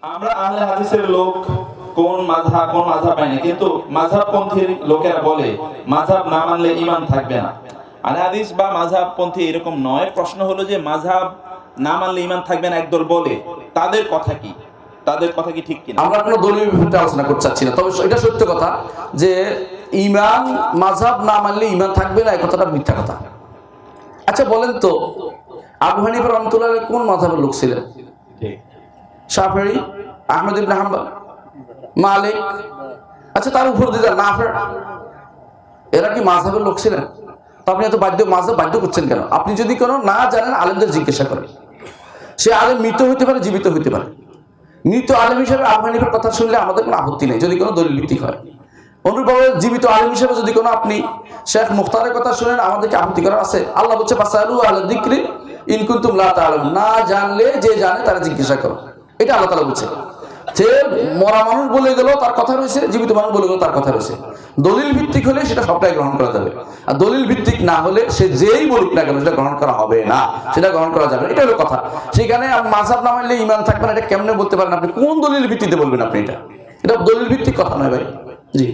আমরা আহলে হাদিসের লোক কোন মাযহাব পাই না, কিন্তু মাযহাবপন্থী লোকেরা বলে মাযহাব না মানলে ঈমান থাকবে না। আহলে হাদিস বা মাযহাবপন্থী এরকম নয়। প্রশ্ন হলো যে মাযহাব না মানলে ঈমান থাকবে না একদল বলে, তাদের কথা কি, তাদের কথা কি ঠিক কিনা? আমরা কোনো দলীয় বিপরীতে আলোচনা করতে চাচ্ছি না, তবে এটা সত্য কথা যে ঈমান মাযহাব না মানলে ঈমান থাকবে না, এই কথাটা মিথ্যা কথা। আচ্ছা বলেন তো, আবু হানিফা রাহমাতুল্লাহ আলাইহি কোন মাযহাবের লোক ছিলেন? ঠিক। শাফিঈ, আহমদ ইবনে হাম্বল, মালিক, আচ্ছা তার উপর দিয়ে নাফি, এরা কি মাযহাবের লোক ছিলেন? তো আপনি এত মাযহাব বাধ্য করছেন কেন? আপনি যদি কোনো না জানেন আলেমদের জিজ্ঞাসা করেন। সে আলেম মৃত হইতে পারে, জীবিত হইতে পারে। মৃত আলেম হিসেবে আবু হানিফার কথা শুনলে আমাদের কোনো আপত্তি নেই, যদি কোনো দলিল ভিত্তিক হয়। অনুরূপভাবে জীবিত আলেম হিসেবে যদি কোনো আপনি শেখ মুখতারের কথা শুনেন, আমাদেরকে আপত্তি করার আছে? আল্লাহ বলছে ফাসালু আহলা যিকরি ইন কুনতুম লা তা'লামুন, না জানলে যে জানে তারা জিজ্ঞাসা করো। এটা আল্লাহ তাআলা বলছে। যে মরা মানুষ বলে গেল তার কথা রয়েছে, জীবিত মানুষ বলে গেল তার কথা রয়েছে। দলিল ভিত্তিক হলে সেটা সবটাই গ্রহণ করা যাবে, আর দলিল ভিত্তিক না হলে সে যেই বলুক না কেন সেটা গ্রহণ করা হবে না, সেটা গ্রহণ করা যাবে না। এটা হলো কথা। সেখানে মাযহাব না মানলে ঈমান থাকবে না, এটা কেমনে বলতে পারেন আপনি? কোন দলিল ভিত্তিতে বলবেন আপনি? এটা দলিল ভিত্তিক কথা নয় ভাই। জি।